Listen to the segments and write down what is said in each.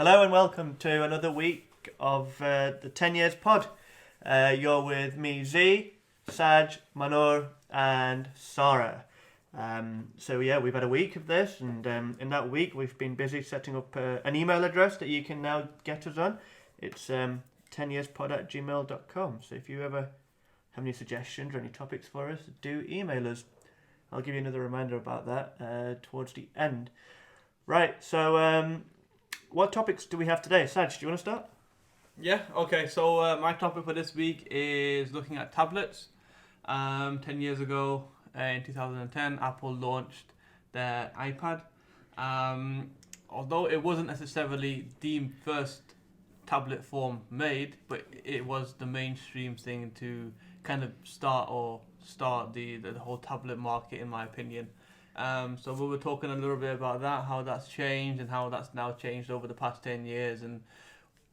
Hello and welcome to another week of the 10 Years Pod. You're with me, Z, Saj, Mahnoor and Sarah. We've had a week of this, and in that week we've been busy setting up an email address that you can now get us on. It's 10yearspod@gmail.com. So if you ever have any suggestions or any topics for us, do email us. I'll give you another reminder about that towards the end. Right, so what topics do we have today? Saj, do you want to start? Yeah, okay, so my topic for this week is looking at tablets. 10 years ago, in 2010, Apple launched their iPad. Although it wasn't necessarily the first tablet form made, but it was the mainstream thing to kind of start the whole tablet market, in my opinion. So we were talking a little bit about that, how that's changed and how that's now changed over the past 10 years and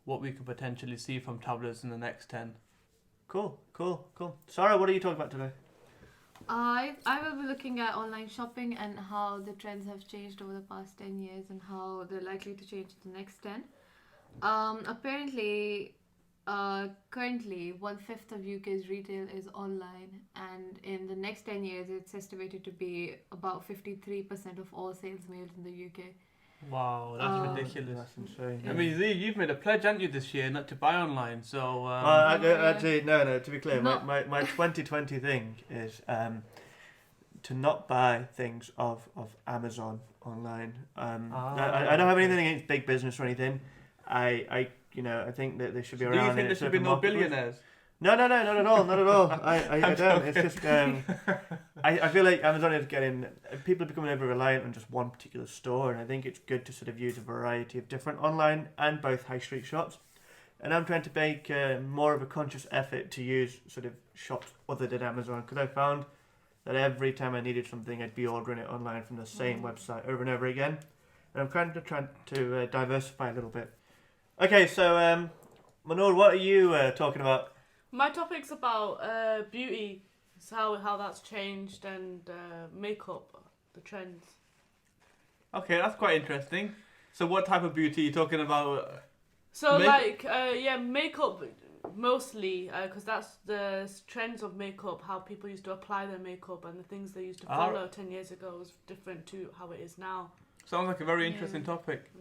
what we could potentially see from tablets in the next 10. Cool. Sarah, what are you talking about today? I will be looking at online shopping and how the trends have changed over the past 10 years and how they're likely to change in the next 10. Currently, 1/5 of UK's retail is online, and in the next 10 years, it's estimated to be about 53% of all sales made in the UK. Wow, that's ridiculous. That's insane. I mean, Lee, you've made a pledge, haven't you, this year, not to buy online, so... Actually, no, to be clear, No. my 2020 thing is to not buy things of Amazon online. I don't have anything against big business or anything. I think that they should be Do around. you think there should be no billionaires? No, not at all. I don't. It's just I feel like Amazon is people are becoming over reliant on just one particular store, and I think it's good to sort of use a variety of different online and both high street shops. And I'm trying to make more of a conscious effort to use sort of shops other than Amazon, because I found that every time I needed something, I'd be ordering it online from the same website over and over again. And I'm trying to diversify a little bit. Okay, so Mahnoor, what are you talking about? My topic's about beauty, so how that's changed, and makeup, the trends. Okay, that's quite interesting. So what type of beauty are you talking about? So makeup mostly, because that's the trends of makeup, how people used to apply their makeup and the things they used to follow 10 years ago was different to how it is now. Sounds like a very interesting topic.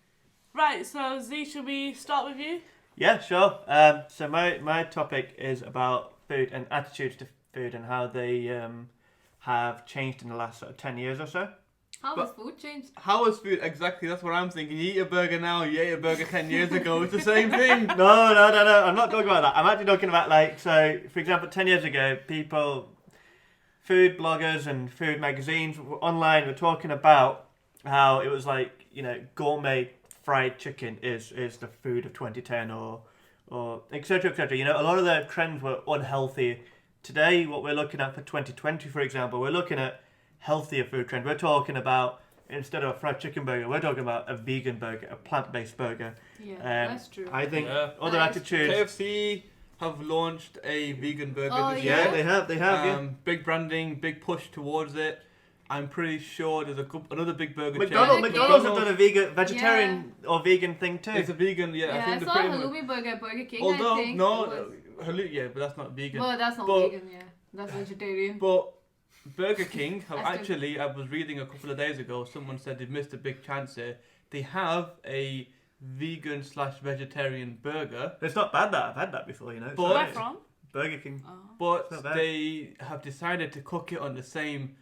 Right, so Z, should we start with you? Yeah, sure. So my topic is about food and attitudes to food and how they have changed in the last sort of 10 years or so. How has food changed? How is food exactly? That's what I'm thinking. You eat a burger now, you ate a burger 10 years ago. It's the same thing. No. I'm not talking about that. I'm actually talking about for example, 10 years ago, food bloggers and food magazines online were talking about how it was like, gourmet fried chicken is the food of 2010 or etc. A lot of the trends were unhealthy. Today, what we're looking at for 2020, for example, we're looking at healthier food trends. We're talking about, instead of a fried chicken burger, we're talking about a vegan burger, a plant-based burger. Yeah, that's true. I think other That is attitudes... KFC have launched a vegan burger this Yeah, year. they have. Big branding, big push towards it. I'm pretty sure there's another big burger McDonald's have done a vegetarian or vegan thing too. It's a vegan, I saw a halloumi burger at Burger King, Although, I think. but that's not vegan. Well, that's not vegan, that's vegetarian. But Burger King have actually, I was reading a couple of days ago, someone said they've missed a big chance here. They have a vegan/vegetarian burger. It's not bad that I've had that before, But Where from? Burger King. But they have decided to cook it on the same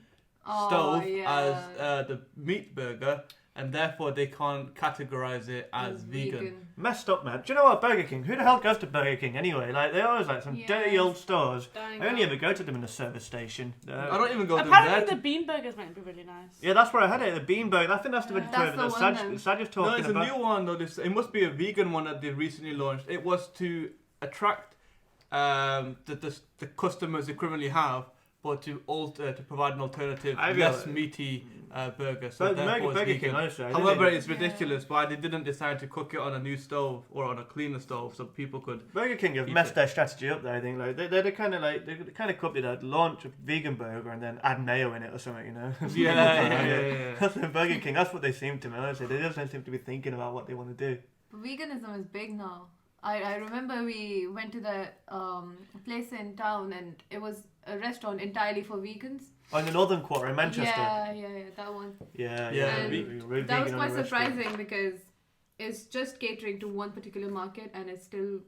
stove as the meat burger, and therefore they can't categorize it as vegan. Messed up, man. Do you know what, Burger King? Who the hell goes to Burger King anyway? Like, they're always like some dirty old stores. I only ever go to them in the service station. I don't even go to them Apparently there. the bean burgers might be really nice. Yeah, that's where I had it. The bean burger. I think that's the vegetarian That's that the one Saj is talking No, it's about. a new one though. It must be a vegan one that they recently launched. It was to attract the customers they currently have, but to provide an alternative, less meaty burger. So therefore it's Burger vegan. King, honestly, However, it's ridiculous why they didn't decide to cook it on a new stove or on a cleaner stove so people could. Burger King have messed their strategy up there. I think like they're the kind of company that launch a vegan burger and then add mayo in it or something. Yeah. That's Burger King. That's what they seem to me. Honestly, they just don't seem to be thinking about what they want to do. Veganism is big now. I remember we went to the place in town and it was a restaurant entirely for vegans. Oh, in the Northern Quarter in Manchester. Yeah, that one. Yeah. Yeah. We're That was vegan quite on a restaurant. surprising because it's just catering to one particular market and it's still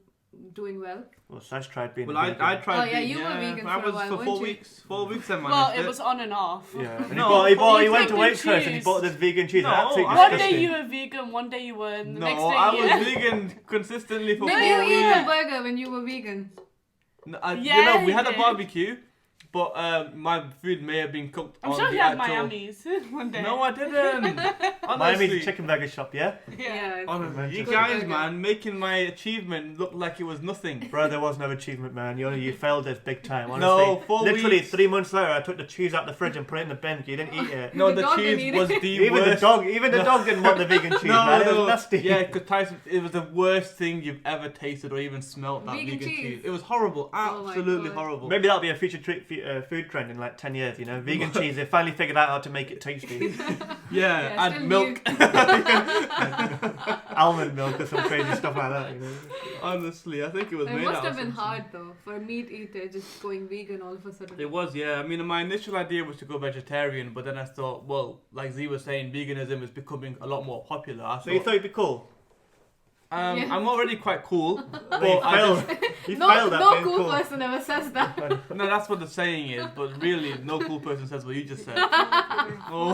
doing well. Well, Sash tried being Well, a vegan. I tried. Oh, yeah, being- you were vegan I for a was while, for 4 weren't you? weeks. 4 weeks, then Well, managed it was on and off. Yeah, and No, he you went to couldn't Waitrose and he choose. bought this vegan cheese. No, Absolutely One disgusting. day you were vegan, one day you weren't. The No, next day I you was vegan consistently for 4 Did you eat weeks. a burger when you were vegan? No, Yeah, we he had a did. barbecue, but my food may have been cooked I'm on sure the you had actual... Miami's one day. No, I didn't. Honestly. Miami's a chicken burger shop, yeah? Yeah. Honestly, you Good guys, burger. man, making my achievement look like it was nothing. Bro, there was no achievement, man. You failed this big time, honestly. No, 4 Literally weeks. 3 months later, I took the cheese out the fridge and put it in the bin. You didn't eat it. No, The the dog didn't cheese eat was it. the Even worst. the dog didn't want the vegan cheese, man. It was nasty. Yeah, because Tyson, it was the worst thing you've ever tasted or even smelt. That Vegan vegan cheese. cheese. It was horrible, Oh my absolutely God. horrible. Maybe that'll be a future food trend in like 10 years, you know? Vegan cheese, they finally figured out how to make it tasty. Yeah, Yeah, add still milk. Almond milk or some crazy stuff like that, you know? Honestly, I think it was It made must out have of been something. hard though for a meat eater just going vegan all of a sudden. It was, yeah. I mean, my initial idea was to go vegetarian, but then I thought, well, like Z was saying, veganism is becoming a lot more popular. I So you thought it'd be cool? Yeah. I'm already quite cool, but You I failed. just, You No, failed at no being cool cool. person ever says that. no, that's what the saying is. But really, no cool person says what you just said. Oh,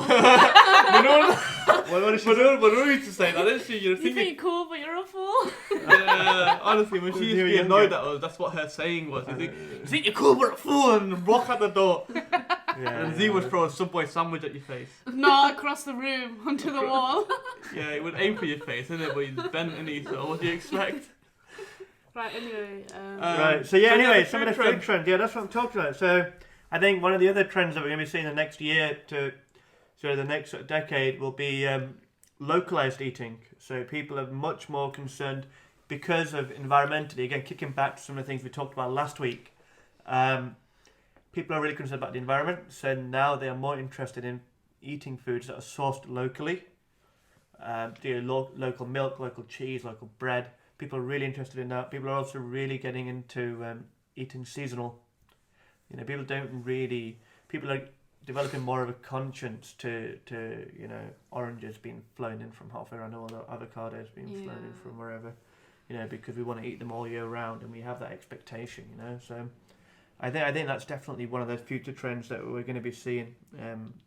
What did she say? Manur used to say that, didn't she? You're You thinking, think you're cool, but you're a fool. yeah. Honestly, when she When used you to were be annoyed younger. at us, that's what her saying was. You think you're cool, but a fool, and walk out the door. Yeah, And Z would throw a Subway sandwich at your face. No, across the room, onto the wall. Yeah, it would aim for your face, innit? But he's bent and he's so what do you expect? Right, anyway. Right, so yeah, So anyway, the some of the food food trends, yeah, that's what I'm talking about. So I think one of the other trends that we're going to be seeing the next year the next sort of decade will be localized eating. So people are much more concerned because of environmentally, again, kicking back to some of the things we talked about last week. People are really concerned about the environment, so now they are more interested in eating foods that are sourced locally. Local milk, local cheese, local bread. People are really interested in that. People are also really getting into eating seasonal. You know, people are developing more of a conscience to oranges being flown in from halfway around the world, or avocados being flown in from wherever, because we want to eat them all year round and we have that expectation, So I think that's definitely one of those future trends that we're going to be seeing.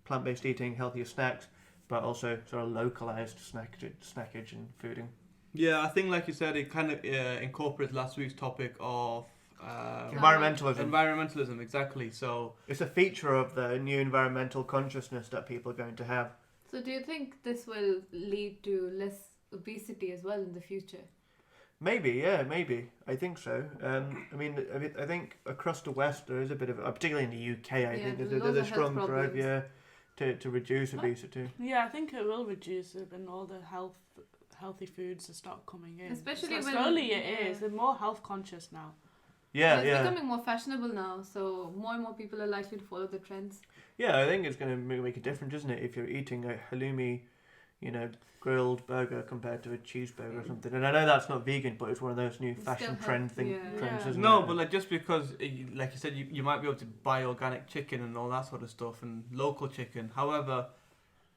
Plant-based eating, healthier snacks, but also sort of localized snackage and fooding. Yeah, I think like you said, it kind of incorporates last week's topic of Environmentalism, exactly. So it's a feature of the new environmental consciousness that people are going to have. So do you think this will lead to less obesity as well in the future? Maybe, yeah, maybe. I think so. I think across the West there is a bit of, particularly in the UK, I think there's loads a of strong health drive, problems. to reduce obesity. Yeah, I think it will reduce it when all the healthy foods start coming in. Especially So when- slowly it yeah. is. They're more health conscious now. Yeah, It's yeah. becoming more fashionable now, so more and more people are likely to follow the trends. Yeah, I think it's going to make a difference, isn't it? If you're eating a halloumi, grilled burger compared to a cheeseburger or something. And I know that's not vegan, but it's one of those new It's fashion still trends, Yeah. isn't no, it? but like just because, like you said, you might be able to buy organic chicken and all that sort of stuff and local chicken. However,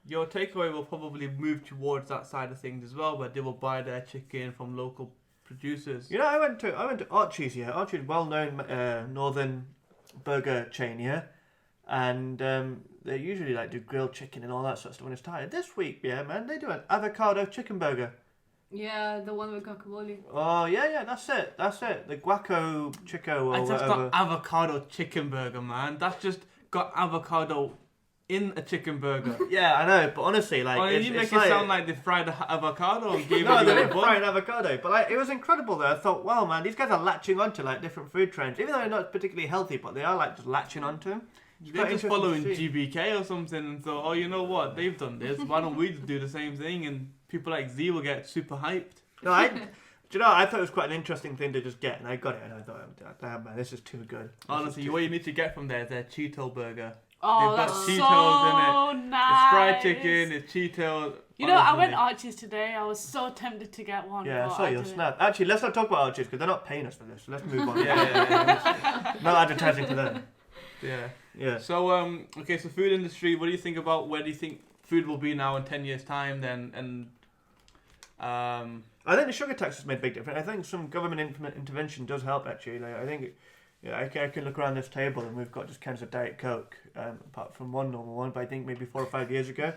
your takeaway will probably move towards that side of things as well, where they will buy their chicken from local producers. I went to Archie's, yeah. Archie's, well-known northern burger chain, yeah. And they usually do grilled chicken and all that sort of stuff when it's tired. This week, yeah, man, they do an avocado chicken burger. Yeah, the one with guacamole. Oh, yeah, that's it. The guaco chico or I just whatever. got avocado chicken burger, man. That's just got avocado in a chicken burger. Yeah, I know, but honestly, You make it sound like they fried the avocado and gave No, it they a didn't bun. fry an avocado, but it was incredible though. I thought, wow, man, these guys are latching onto different food trends, even though they're not particularly healthy, but they are just latching onto them. They're just following GBK or something and thought, oh, you know what, they've done this, why don't we do the same thing? And people like Z will get super hyped. No, I thought it was quite an interesting thing to just get, and I got it, and I thought, damn man, this is too good. Honestly, what you need to get from there is their Cheeto burger. Oh, They've got that's Cheetos so in it. nice. It's fried fried it chicken, is. it's Cheetos. You know, I honestly. went Archie's today. I was so tempted to get one. Yeah, but I saw your didn't. snap. Actually, let's not talk about Archie's because they're not paying us for this. So let's move on. Yeah. No advertising for them. Yeah. Yeah. So okay, so food industry. What do you think about where do you think food will be now in 10 years' time? Then I think the sugar tax has made a big difference. I think some government intervention does help actually. Like, I think, yeah, I can look around this table and we've got just cans of Diet Coke, apart from one normal one. But I think maybe 4 or 5 years ago,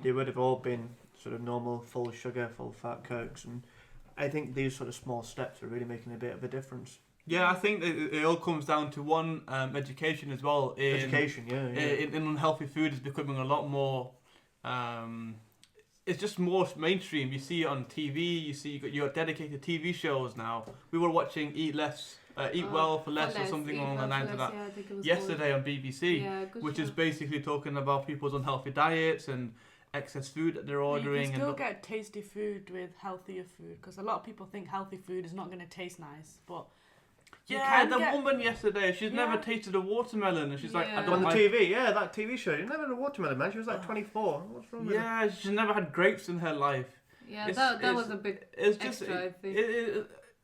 they would have all been sort of normal, full sugar, full fat Cokes, and I think these sort of small steps are really making a bit of a difference. yeah, I think it all comes down to one education as well. Education, yeah. In unhealthy food is becoming a lot more. It's just more mainstream. You see it on TV. You see you got dedicated TV shows now. We were watching Eat Well for Less or something along the lines of that Yeah, I think it was yesterday on BBC, Yeah, good which show. is basically talking about people's unhealthy diets and excess food that they're You ordering. can still and get tasty food with healthier food because a lot of people think healthy food is not going to taste nice, but you yeah, can the get- woman yesterday, she's never Yeah. tasted a watermelon, and she's like, I Yeah. don't On the like. TV, yeah, that TV show. You never had a watermelon, man. She was like 24. What's wrong with her? Yeah, she's never had grapes in her life. Yeah, It's- that it's- was a bit It's just extra, I think.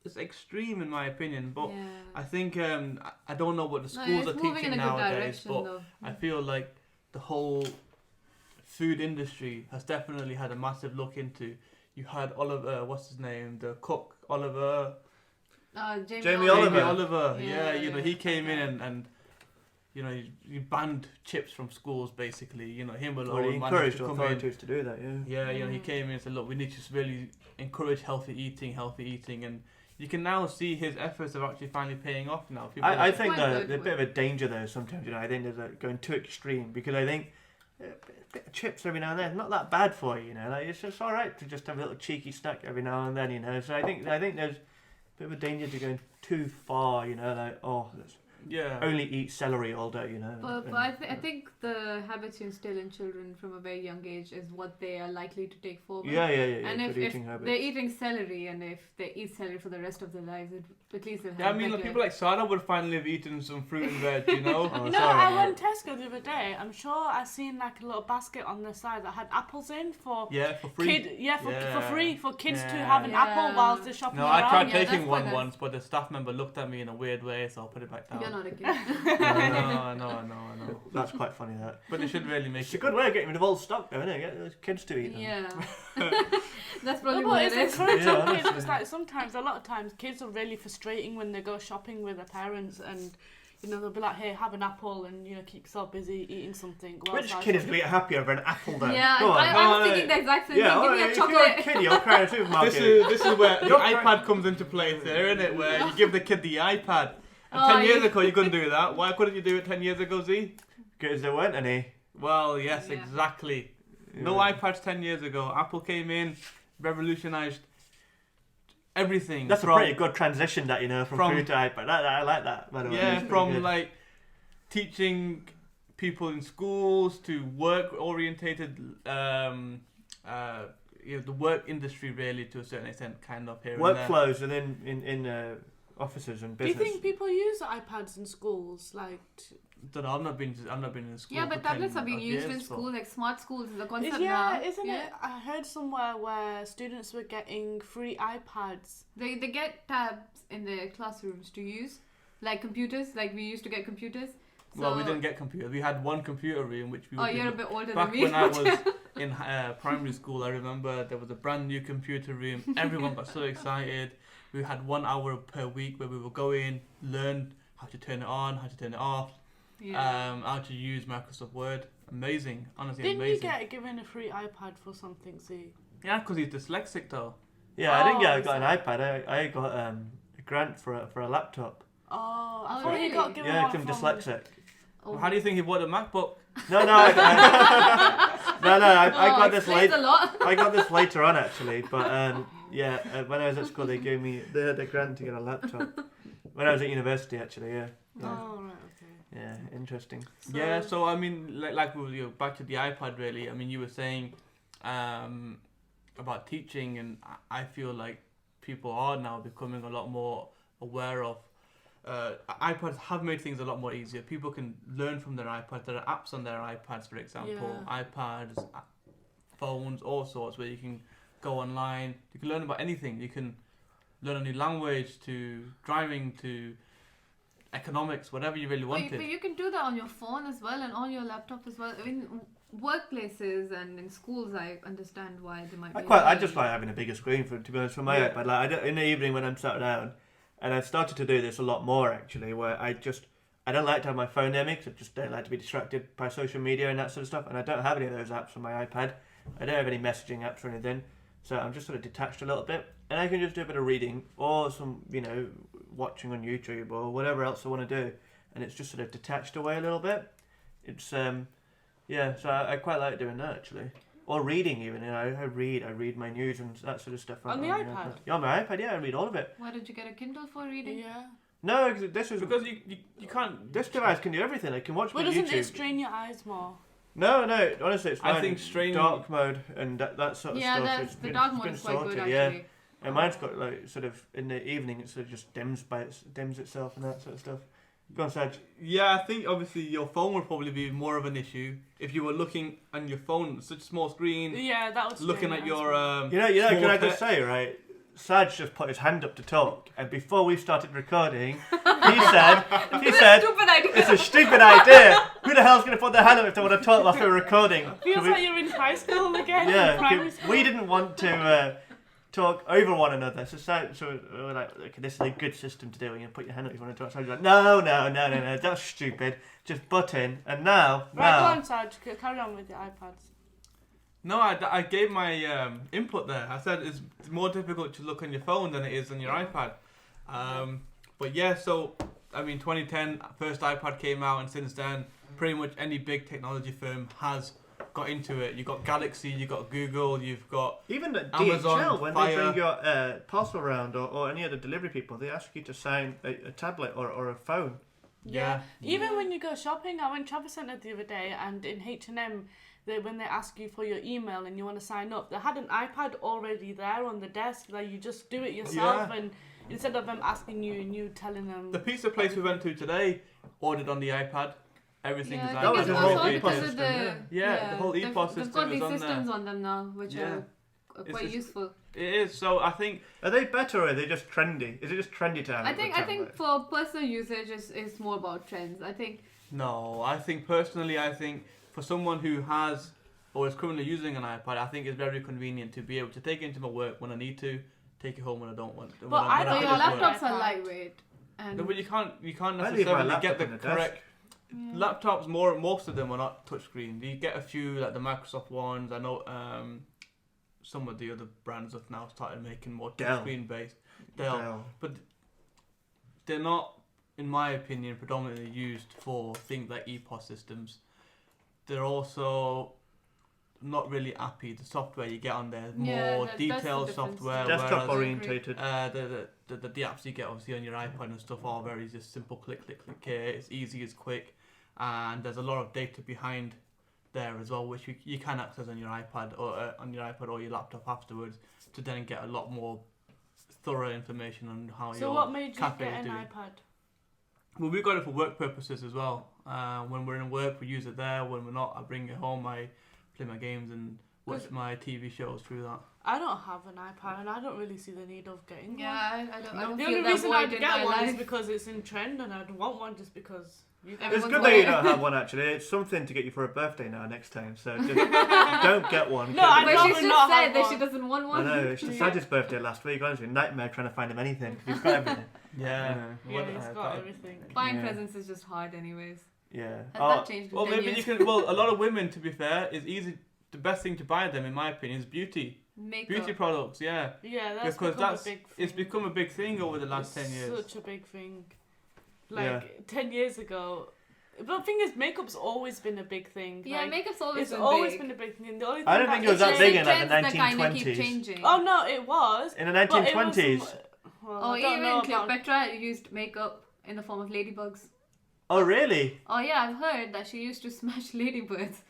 it's extreme in my opinion, but yeah. I think I don't know what the No, schools it's are moving teaching in a good nowadays, direction, but though. I feel like the whole food industry has definitely had a massive look into. You had Oliver, what's his name, the cook, Oliver. Jamie Jamie Jamie Oliver. Oliver, Yeah, you know, yeah, he came in okay. and you know, he banned chips from schools basically. You know, him alone Or he managed encouraged to come in. authorities to do that, yeah. Yeah, you know, he Mm. came in and said, look, we need to really encourage healthy eating, and you can now see his efforts are actually finally paying off now. People I are- think Quite there's good a bit of a danger there sometimes, you know. I think there's going too extreme because I think a bit of chips every now and then is not that bad for you, you know. Like, it's just all right to just have a little cheeky snack every now and then, you know. So I think there's a bit of a danger to going too far, you know. Like, oh, let's yeah. only eat celery all day, you know. But and- I think the habits you instill in children from a very young age is what they are likely to take forward. yeah. And Good if eating habits. they're eating celery and if they eat celery for the rest of their lives, at least they'll have Yeah, I mean, better- people like Sada would finally have eaten some fruit and veg, you know. Oh, You know, sorry, I yeah. went Tesco the other day. I'm sure I seen like a little basket on the side that had apples in for Yeah, for free. for free for kids to Yeah. have an Yeah. apple whilst they're shopping No, around. I tried Yeah, taking that's one quite nice. once, but the staff member looked at me in a weird way, so I put it back down. You're not a kid. No. That's quite funny, that. But they should really make It's a it. good way of getting rid of old stock, though, isn't it? Get those kids to eat them. Yeah. That's probably No, what but it it's is. encouraging Yeah, kids honestly. because like sometimes, a lot of times, kids are really frustrating when they go shopping with their parents and. You know, they'll be like, hey, have an apple and, you know, keep yourself busy eating something. Which kid is going to get happy over an apple, though? Yeah, Go on. I was thinking the exact same Yeah, thing. Give alright, me a if you're a chocolate. kid, you're crying at a supermarket. This is where the You're iPad comes into play there, isn't it? Where you give the kid the iPad. And Oh, 10 years yeah. ago, you couldn't do that. Why couldn't you do it 10 years ago, Z? Because there weren't any. Well, yes, Yeah. exactly. No Yeah. iPads 10 years ago. Apple came in, revolutionised everything. That's a from, pretty good transition, that, you know, from food to iPad. I like that, by the way. Yeah, It's pretty from good. like teaching people in schools to work-orientated, you know, the work industry really to a certain extent, kind of here and there. workflows within in offices and Do you business. think people use iPads in schools? Like, Don't know. I've not been in school. Yeah, for but tablets 10 are being odd used years, in so- schools, like smart schools is a concept yeah, now. isn't Yeah. it? I heard somewhere where students were getting free iPads. They get tabs in their classrooms to use, like computers, like we used to get computers. So, Well, we didn't get computers. We had one computer room, which we Oh, were you're a given- bit older back than me. when I was in primary school. I remember there was a brand new computer room. Everyone got so excited. We had 1 hour per week where we would go in, learn how to turn it on, how to turn it off, Yeah. how to use Microsoft Word. Amazing, honestly Didn't amazing. you get given a free iPad for something, Z? Yeah, because he's dyslexic though. Yeah, I didn't get. I Oh, got so- an iPad. I got a grant for a laptop. Oh, I Oh, thought really? you got given Yeah, one because I'm from... dyslexic. Oh. How do you think he bought a MacBook? No, I Oh, got this explains late. a lot. I got this later on actually, but when I was at school, they had a grant to get a laptop. When I was at university, actually, yeah. Oh, right, okay. Yeah, interesting. Yeah, so I mean, like we were back to the iPad really. I mean, you were saying about teaching, and I feel like people are now becoming a lot more aware of. iPads have made things a lot more easier. People can learn from their iPads. There are apps on their iPads, for example. Yeah. iPads, phones, all sorts, where you can go online. You can learn about anything. You can learn a new language, to driving, to economics, whatever you really wanted. But you can do that on your phone as well and on your laptop as well. I mean, workplaces and in schools, I understand why they might be. I just like having a bigger screen to be honest, for my iPad. Like in the evening when I'm sat down, and I've started to do this a lot more actually, where I don't like to have my phone near me because I just don't like to be distracted by social media and that sort of stuff. And I don't have any of those apps on my iPad. I don't have any messaging apps or anything. So I'm just sort of detached a little bit. And I can just do a bit of reading or some, watching on YouTube or whatever else I want to do. And it's just sort of detached away a little bit. It's, so I quite like doing that actually. Or reading even, I read my news and that sort of stuff. On the iPad? Yeah, on my iPad, yeah, I read all of it. Why did you get a Kindle for reading? Yeah. No, because this is... Because you can't... This device can do everything. I can watch my But YouTube. doesn't it strain your eyes more? No, honestly, it's fine. I think straining... dark mode and that sort of stuff. Yeah, the dark mode is quite good actually. Yeah. And mine's got like sort of in the evening it sort of just dims itself and that sort of stuff. Go on, Saj. Yeah, I think obviously your phone would probably be more of an issue if you were looking on your phone, such a small screen. Yeah, that was looking at your can I just say, right? Saj just put his hand up to talk, and before we started recording, he said, Stupid idea. "It's a stupid idea. Who the hell's going to put their hand up if they want to talk while we're recording?" Feels like you're in high school again. Yeah, Primary school. we didn't want to talk over one another, so we were like, okay, this is a good system to do. You put your hand up if you want to talk. So I was like, no, that's stupid. Just butt in, and now. Right, go on, Saj. Carry on with your iPads. No, I gave my input there. I said it's more difficult to look on your phone than it is on your iPad. But yeah, so, 2010, first iPad came out, and since then, pretty much any big technology firm has got into it. You've got Galaxy, you've got Google, you've got even Amazon, DHL, when Fire. they bring your parcel around or any other delivery people, they ask you to sign a tablet or a phone. Yeah. Even when you go shopping, I went Travis Centre the other day, and in H&M, when they ask you for your email and you want to sign up, they had an iPad already there on the desk that you just do it yourself, and instead of them asking you and you telling them. The pizza place we went to today ordered on the iPad. Everything is That was iPad. the whole also EPOS because of system, the the whole EPOS They've system got is these on systems there. on them now, which are quite just- useful. It is. So I think. Are they better or are they just trendy? Is it just trendy to have I it think with I think tablet? for personal usage, it's more about trends. I think No, I think personally, for someone who has or is currently using an iPad, I think it's very convenient to be able to take it into my work when I need to, take it home when I don't want. But I don't your like finish work. laptops work. are lightweight. And No, but you can't I leave my necessarily laptop get the in the desk. correct laptops. Most of them are not touchscreen. You get a few like the Microsoft ones. I know some of the other brands have now started making more Dell. touchscreen based. Dell, but they're not, in my opinion, predominantly used for things like EPOS systems. They're also not really appy. The software you get on there is more that's detailed the difference. software. Desktop whereas, orientated. the apps you get obviously on your iPad and stuff are very just simple click here. It's easy, it's quick, and there's a lot of data behind there as well, which you can access on your iPad or your laptop afterwards to then get a lot more thorough information on how So your what made you cafe get is an doing. iPad? Well, we got it for work purposes as well. When we're in work, we use it there. When we're not, I bring it home. I play my games and watch my TV shows through that. I don't have an iPad, and I don't really see the need of getting one. I don't The feel only that reason void I'd in get my one is life. because it's in trend, and I'd want one just because you It's Everyone's good that you like- don't have one actually. It's something to get you for a birthday now next time. So just don't get one. No, I'd But rather she's not just said have that one. she doesn't want I one. know, it's Sajid's birthday last week. Honestly, nightmare trying to find him anything. He's got everything. Yeah. Yeah, it's got everything. Buying Yeah. presents is just hard, anyways. Yeah. Has that changed in Well, 10 maybe years? you can. Well, a lot of women, to be fair, is easy. The best thing to buy them, in my opinion, is beauty Makeup. products. Yeah, Yeah, that's because become a big thing. it's become a big thing over the last 10 years. Such a big thing. 10 years ago. But the thing is, makeup's always been a big thing. Yeah, Like, makeup's always it's been always big. been a big thing. The only I don't thing think it was that It's big just in like the trends that kinda 1920s. keep changing. Oh no, it was. In the but it 1920s. was- well, Oh, I don't know even about- Cleopatra used makeup in the form of ladybugs. Oh really? Oh yeah, I've heard that she used to smash ladybirds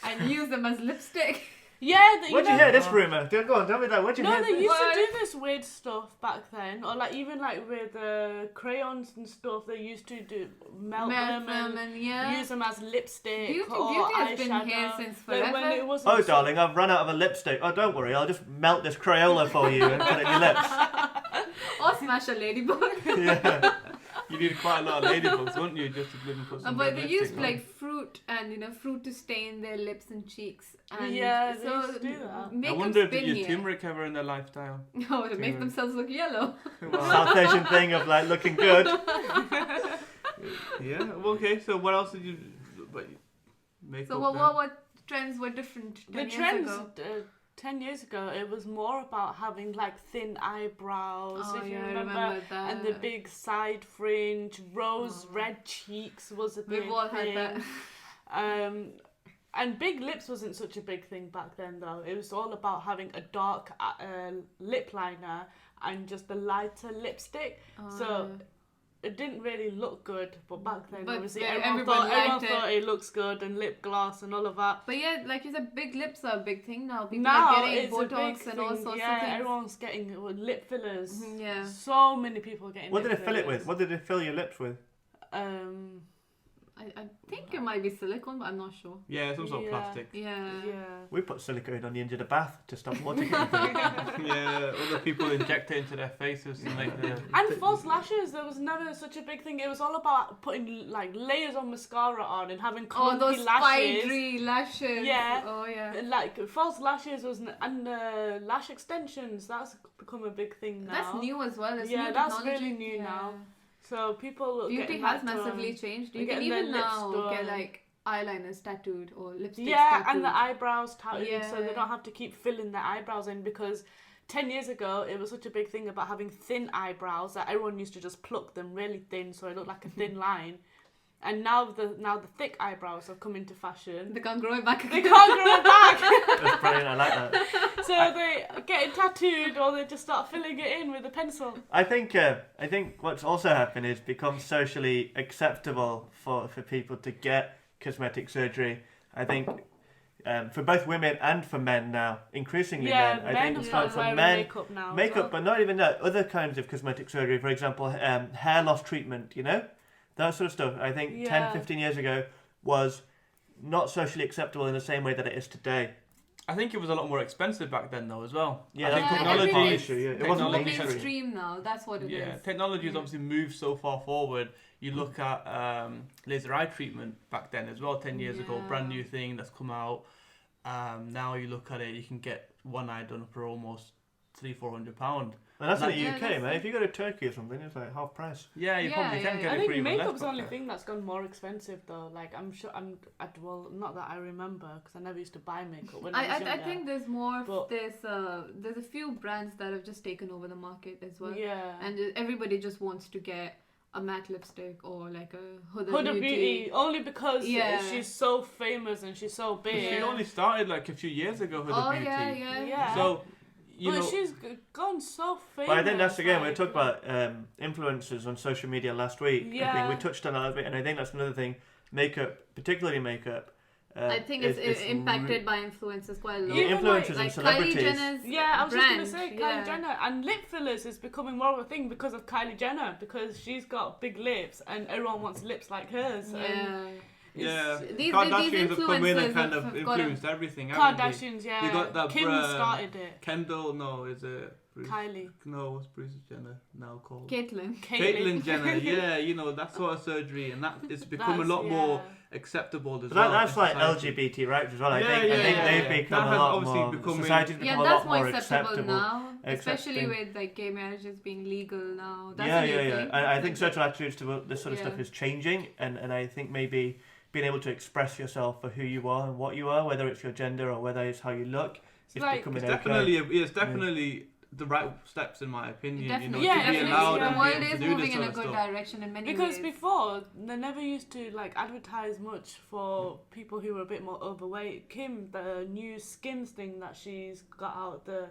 and use them as lipstick. Yeah, Where'd you hear this rumour? Go on, tell me that. Where'd you No, hear they this? used to do this weird stuff back then, or like even like with crayons and stuff. They used to melt them and use them as lipstick Beauty or has been eyeshadow. here since Like, forever. when it wasn't Oh, darling, I've run out of a lipstick. Oh, don't worry, I'll just melt this Crayola for you and put it in your lips. Or smash a ladybug. Yeah. You need quite a lot of ladybugs, wouldn't you, just to live and put some But red they lipstick used on? like fruit and fruit to stain their lips and cheeks. And Yeah, they so used to do that. I makeup's wonder if they been use here. turmeric ever in their lifestyle. No, to make themselves look yellow. South Asian thing of like looking good. Yeah. Okay. So what else did you? Makeup. So then? what trends were different 10 The years trends ago? 10 years ago, it was more about having like thin eyebrows, Oh, if you yeah, I remember, remember that. and the big side fringe, rose red cheeks was a big We've all thing. had that. And big lips wasn't such a big thing back then, though. It was all about having a dark lip liner and just a lighter lipstick. So it didn't really look good, but back then, But obviously, everyone everyone liked thought it looks good, and lip gloss and all of that. But yeah, like you said, big lips are a big thing now. People Now are getting it's a big Botox and all thing. sorts Yeah, of things. everyone's getting lip fillers. Yeah. So many people are getting What lip did they fill it fillers. with? What did they fill your lips with? I think it might be silicone, but I'm not sure. Yeah, some sort of Yeah. plastic. Yeah. We put silicone on the end of the bath to stop water getting through. Yeah, other people inject it into their faces to make the. And false lashes, there was never such a big thing. It was all about putting like layers of mascara on and having Oh, clumpy those lashes. spidery lashes. Yeah. Oh, yeah. Like false lashes and lash extensions. That's become a big thing now. That's new as well. It's Yeah, new that's technology. really new Yeah. now. So people Beauty getting has that massively done. changed. They're You can getting their even lips now done. get like eyeliners tattooed or lipsticks Yeah, tattooed. and the eyebrows tattooed, so Yeah. they don't have to keep filling their eyebrows in, because 10 years ago it was such a big thing about having thin eyebrows that everyone used to just pluck them really thin so it looked like a thin line. And now the thick eyebrows have come into fashion. They can't grow it back They again. can't grow it back, That's brilliant, I like that. so they get it tattooed or they just start filling it in with a pencil. I think what's also happened is become socially acceptable for people to get cosmetic surgery. I think for both women and for men now, increasingly Yeah, men. I men think have it's started for wearing men makeup now. as makeup, well. but not even that. Other kinds of cosmetic surgery, for example, hair loss treatment. That sort of stuff. I think Yeah. 10, 15 years ago was not socially acceptable in the same way that it is today. I think it was a lot more expensive back then, though, as well. Yeah, I think that's technology. one issue. Yeah. It wasn't More Technology- mainstream. mainstream now. That's what it is. Yeah, technology has obviously moved so far forward. You look at laser eye treatment back then as well, 10 years ago, Yeah. brand new thing that's come out. Now you look at it, you can get one eye done for almost £300-400. And that's in the Yeah, UK, that's- man. If you go to Turkey or something, it's like half price. Yeah, you probably Yeah, can yeah, get I it think for even less. makeup's the back only then. thing that's gone more expensive though. Like not that I remember because I never used to buy makeup when I was I younger. think there's more. But- There's a few brands that have just taken over the market as well. Yeah. And everybody just wants to get a matte lipstick or like a Huda, Beauty only because Yeah. she's so famous and she's so But big. she only started like a few years ago with Oh the beauty. yeah. Yeah. So, you but know, she's gone so famous. But I think that's again, we like- talked about influencers on social media last week. I Yeah. think we touched on that a little bit, and I think that's another thing. Makeup, particularly makeup. I think it's impacted by influencers quite a lot. Yeah, Even influencers like and celebrities. Kylie Jenner's Yeah, I was brand. just gonna say Kylie yeah. Jenner, and lip fillers is becoming more of a thing because of Kylie Jenner, because she's got big lips and everyone wants lips like hers. And Yeah. yeah, These Kardashians have come in influencers and kind of have got a- influenced everything. haven't they? Kardashians, yeah. You got that Kim started it. Kendall, no, is it Bruce? Kylie. No, what's Bruce Jenner now called? Caitlyn. Caitlyn Jenner, yeah, you know, that sort of surgery, and that it's become a lot more acceptable as But well. that's in like society. LGBT rights as well. I Yeah, think yeah, I think yeah, they've yeah. become That a has lot obviously more. become- Society's Yeah, become a that's lot more acceptable acceptable. now, especially accepting. with like gay marriages being legal now. That's Yeah, a new yeah, yeah. thing. I think social attitudes to this sort of Yeah. stuff is changing, and I think maybe being able to express yourself for who you are and what you are, whether it's your gender or whether it's how you look, it's like- becoming It's okay. definitely the right steps in my opinion. Definitely. You know, Yeah, to be definitely. allowed Yeah. The and be world able to is do moving this in sort a of good stuff. direction in many Because ways. before they never used to like advertise much for people who were a bit more overweight. Kim, the new Skims thing that she's got out, the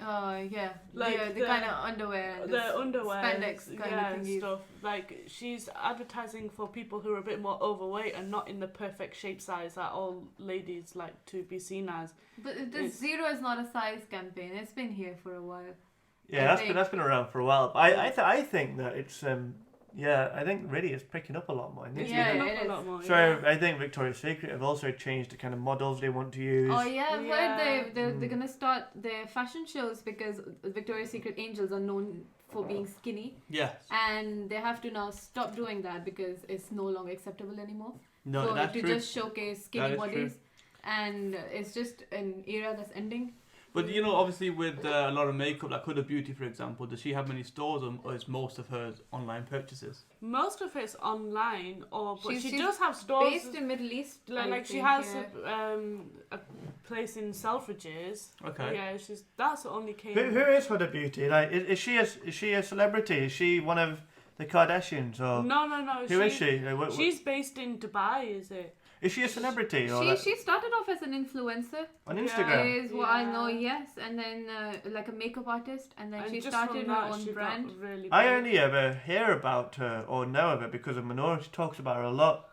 Yeah, Like the kind of underwear and the underwear, spandex kind of thingies. stuff. Like she's advertising for people who are a bit more overweight and not in the perfect shape size that all ladies like to be seen as. But this zero is not a size campaign. It's been here for a while. Yeah, I that's been around for a while. But I think that it's I think really it's picking up a lot more. I think It's Yeah, picking it up a is. lot more. so I think Victoria's Secret have also changed the kind of models they want to use. Oh yeah, I've heard they're Mm. gonna start their fashion shows because Victoria's Secret angels are known for being skinny, Yes. and they have to now stop doing that because it's no longer acceptable anymore. No, so that's to true. just showcase That skinny is bodies, and it's just an era that's ending. But you know, obviously with a lot of makeup, like Huda Beauty, for example, does she have many stores, or is most of hers online purchases? Most of it's online, but She's she does have stores. Based in Middle East, I Like she think, has yeah. a place in Selfridges. Okay. Yeah, that's the only came. Who is Huda Beauty? Like, is she a celebrity? Is she one of the Kardashians or No. who is she? She's based in Dubai, is it? Is she a celebrity or She started off as an influencer, on Yeah. Instagram? is what I Yeah. know, yes, and then like a makeup artist, and then And she just started from her that, own she got brand. Really I big. only ever hear about her or know of her because of Mahnoor. She talks about her a lot,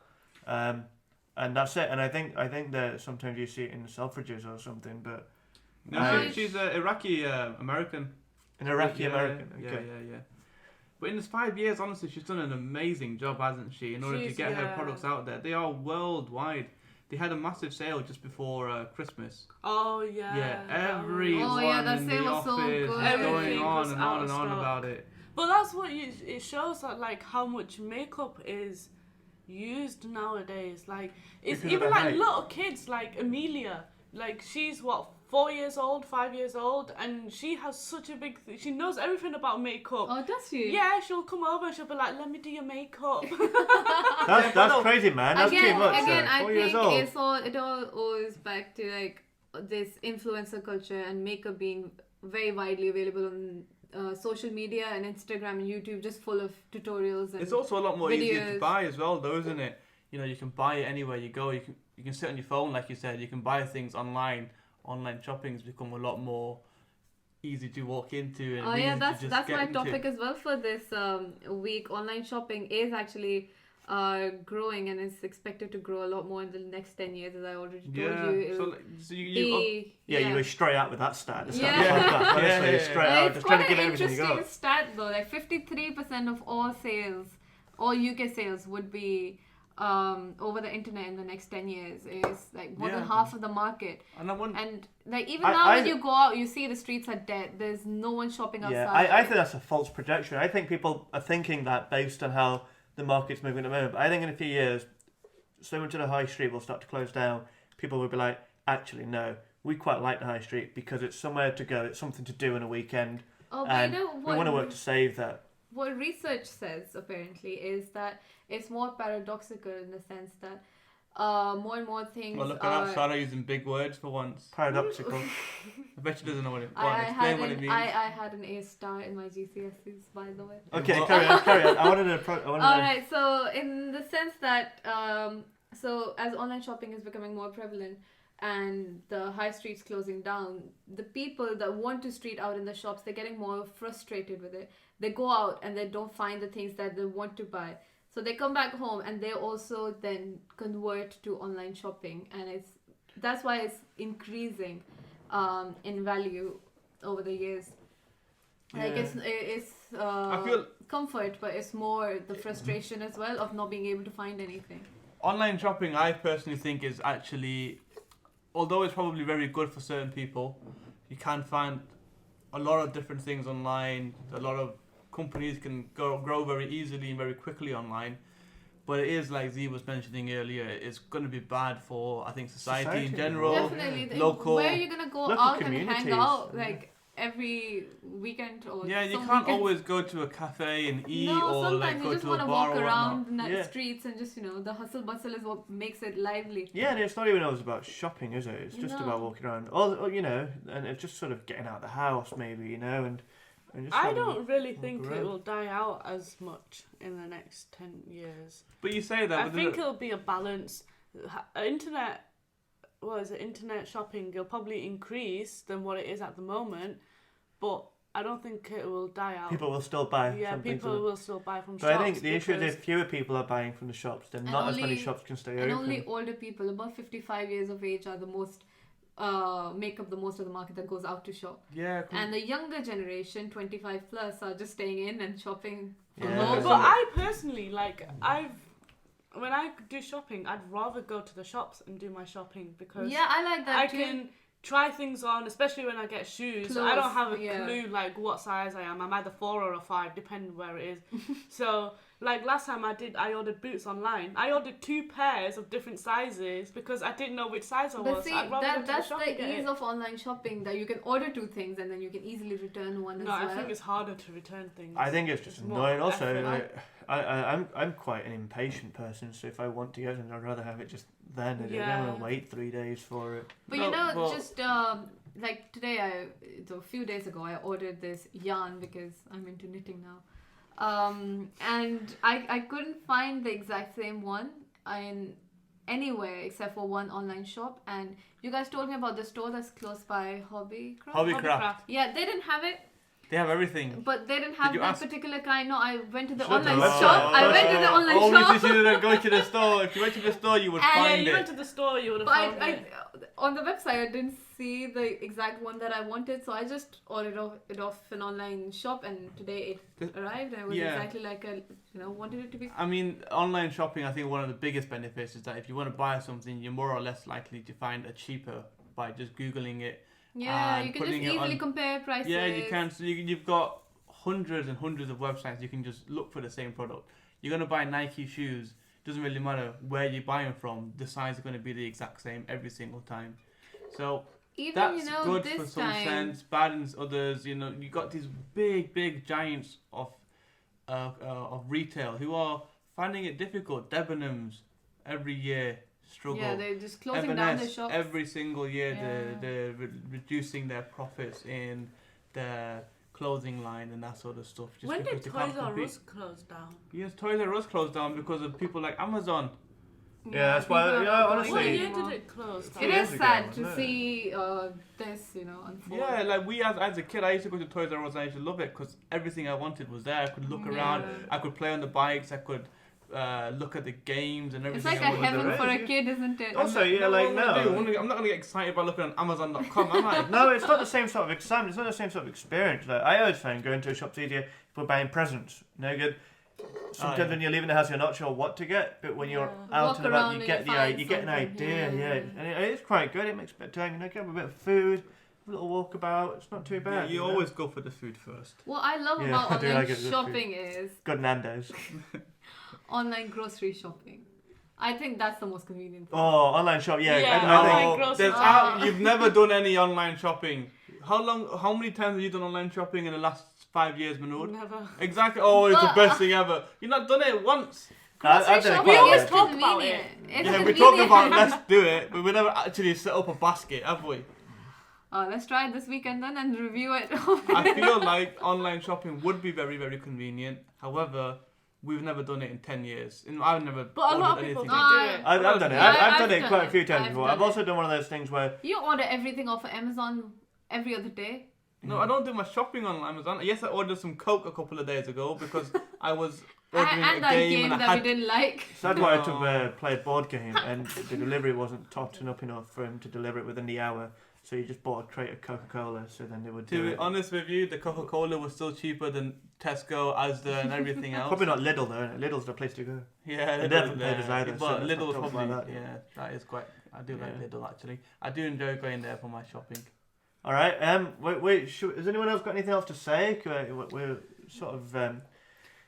and that's it. And I think that sometimes you see it in the Selfridges or something, but No, Nice. she's Iraqi American. an Iraqi American. Yeah, Okay. yeah. But in this 5 years, honestly, she's done an amazing job, hasn't she? In order to She's- get her yeah. products out there, they are worldwide. They had a massive sale just before Christmas. Oh yeah. Yeah, that was- everyone Oh, yeah, that in sale the was so office good. is going Everything on was and out on of and on stock. about it. But that's what it shows that like how much makeup is used nowadays. Like it's Because of even the like hype. little kids like Amelia. Like she's what 4 years old, 5 years old, and she has such a big. She knows everything about makeup. Oh, does she? Yeah, she'll come over and she'll be like, "Let me do your makeup." That's crazy, man. That's again, too much. Again, I 4 years think old. it all owes back to like this influencer culture and makeup being very widely available on social media and Instagram and YouTube, just full of tutorials and It's also a lot more easier to videos. buy as well, though, isn't it? You know, you can buy it anywhere you go. You can sit on your phone, like you said. You can buy things online. Online shopping's become a lot more easy to walk into. And Oh easy yeah, to that's just get my into. topic as well for this week. Online shopping is actually growing, and it's expected to grow a lot more in the next 10 years, as I already told Yeah. you. It So, will like, so you be, You were straight out with that stat. at the start Yeah. of the podcast. Honestly, Yeah, yeah, straight yeah. out. It's Just trying quite to give an everything you interesting got. stat though. Like 53% of all sales, all UK sales, would be over the internet in the next 10 years. Is like more than Yeah. half of the market. And I wonder, And like even I- now, I- when you go out, you see the streets are dead. There's no one shopping outside. Yeah, I think that's a false projection. I think people are thinking that based on how the market's moving at the moment. But I think in a few years, so much of the high street will start to close down. People will be like, actually, no, we quite like the high street because it's somewhere to go. It's something to do on a weekend. Oh, but And you know we what? want to work to save that. What research says apparently is that it's more paradoxical in the sense that more and more things well, look at are. that. Sarah using big words for once. Paradoxical. I bet she doesn't know what it. Go on, I explain what it means. had an A star in my GCSEs, by the way. Okay, Well- carry on. I wanted to. All right, so in the sense that so as online shopping is becoming more prevalent and the high streets closing down, the people that want to street out in the shops, they're getting more frustrated with it. They go out and they don't find the things that they want to buy, so they come back home and they also then convert to online shopping, and that's why it's increasing in value over the years. Like Yeah. it's I feel comfort, but it's more the frustration as well of not being able to find anything. online shopping, I personally think, is actually, although it's probably very good for certain people, you can find a lot of different things online. A lot of companies can grow very easily and very quickly online. But it is, like Z was mentioning earlier, it's going to be bad for, I think, society in Society. general. Definitely, local- where are you gonna go local out and hang communities. out Yeah. like every weekend or Yeah, you some can't weekends? always go to a cafe and eat No, or sometimes like you go just to want a to bar walk or around whatnot. the Yeah. streets and just the hustle bustle is what makes it lively. Yeah, and it's not even always about shopping, is it? It's just No. about walking around. Or and it's just sort of getting out of the house, maybe, and just I having- don't really walk think it around. will die out as much in the next 10 years. But you say that. I but think it'll be a balance. Internet shopping will probably increase than what it is at the moment, but I don't think it will die out. People will still buy. Yeah, some things people will still buy from But shops. I think the issue is because- if fewer people are buying from the shops, then And not as many only- shops can stay And open. only older people above 55 years of age are the most make up the most of the market that goes out to shop. Yeah. And the younger generation, 25 plus, are just staying in and shopping from Yeah. home. But I personally when I do shopping, I'd rather go to the shops and do my shopping because Yeah, I like that I too. can try things on, especially when I get shoes. I Clothes, don't have a yeah. clue like what size I am. I'm either 4 or a 5, depending where it is. So like last time I ordered boots online. I ordered 2 pairs of different sizes because I didn't know which size I But was. see, I'd rather go to that's the shop the and get ease it. of online shopping, that you can order 2 things and then you can easily return one as No, well. I think it's harder to return things. I think it's just It's more annoying. Also, effort. like, I'm quite an impatient person, so if I want to get something, I'd rather have it just then. I don't Yeah. want to wait 3 days for it. But No, you know, well- just like today, a few days ago, I ordered this yarn because I'm into knitting now. And I couldn't find the exact same one in anywhere except for one online shop. And you guys told me about the store that's close by Hobbycraft. Hobbycraft. Yeah, they didn't have it, They have everything. but they didn't have you that ask- particular kind. No, I went to the Shut the online website. shop. I went to the online Only shop. if you didn't go to the store. If you went to the store, you would And- Yeah, find you it. went to the store, you would have But found I, it. on the website, I didn't see the exact one that I wanted, so I just ordered it off an online shop, and today it arrived, and it was Yeah. exactly like I wanted it to be. I mean, online shopping, I think one of the biggest benefits is that if you want to buy something, you're more or less likely to find it cheaper by just Googling it. Yeah, and you can just putting it easily on- compare prices. Yeah, you can. So you've got hundreds and hundreds of websites. You can just look for the same product. You're going to buy Nike shoes. Doesn't really matter where you buy them from. The size is going to be the exact same every single time. So Even that's good this for some time. sense, bad in others. You got these big giants of retail who are finding it difficult. Debenhams every year struggle. Yeah, they're just closing down the M&S shops. every single year Yeah. they're reducing their profits in their clothing line and that sort of stuff. Just When because did they can't Toys R compete. Us close down? Yes, Toys R Us closed down because of people like Amazon. Yeah, that's why- people are yeah, not honestly- What going year anymore. did it close down? It years is ago, sad wasn't to it? see this, unfold. Yeah, like we as a kid, I used to go to Toys R Us and I used to love it because everything I wanted was there. I could look around, Yeah. I could play on the bikes, I could look at the games and It's everything. like a I wanted. heaven right? for a kid, isn't it? Also, yeah, what like am I gonna no. do? I'm not gonna get excited by looking on Amazon.com, am I? No, it's not the same sort of excitement. It's not the same sort of experience. Like, I always find going to a shop's easier if we're buying presents. No good. Sometimes yeah. when you're leaving the house, you're not sure what to get, but when you're Yeah. out Walk and about, around you and get you the find you get an something, idea. yeah. Yeah, and it's quite good. It makes a bit of time. Get a bit of food, a little walkabout. It's not too bad. You always go for the food first. What I love Yeah, about I do online like it with shopping is good Nando's. online grocery shopping. I think that's the most convenient. Oh, part. online shop. Yeah, Yeah, I online think. grocery there's you've never done any online shopping. How many times have you done online shopping in the last 5 years, Mahnoor? Never. Exactly. Oh, it's the But- best thing ever. You've not done it once. Grocery I've done it shopping quite a always bit. talk about convenient. It's Yeah, we convenient. talk about let's do it, but we never actually set up a basket, have we? Let's try it this weekend then and review it. I feel like online shopping would be very, very convenient. However, we've never done it in 10 years. And I've never But a lot of ordered people anything. do do it. I've done it. Yeah, I've done I've it done quite a it. few times I've before. done I've also done one of those things where You order everything off of Amazon every other day. No, I don't do my shopping on Amazon. Yes, I ordered some Coke a couple of days ago because I was ordering And a that game game and I that we had... didn't like. so I'd wanted No. to play a board game and the delivery wasn't topped up enough for him to deliver it within the hour. So you just bought a crate of Coca-Cola, so then they would To do be it. honest with you, the Coca-Cola was still cheaper than Tesco, Asda and everything else. Probably not Lidl though. Innit? Lidl's the place to go. Yeah, They Lidl, haven't paid us either, so But let's not Lidl's talk probably, about that. yeah, that is quite... I do like Yeah. Lidl actually. I do enjoy going there for my shopping. All right. Has anyone else got anything else to say? We're sort of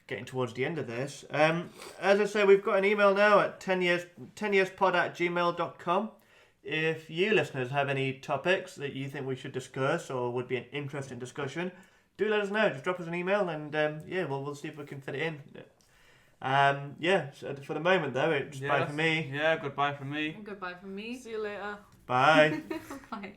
getting towards the end of this. As I say, we've got an email now at 10yearspod@gmail.com. If you listeners have any topics that you think we should discuss or would be an interesting discussion, do let us know. Just drop us an email and we'll see if we can fit it in. So for the moment though, it's bye Yes. from me. Yeah, goodbye from me. Goodbye from me. See you later. Bye. Bye.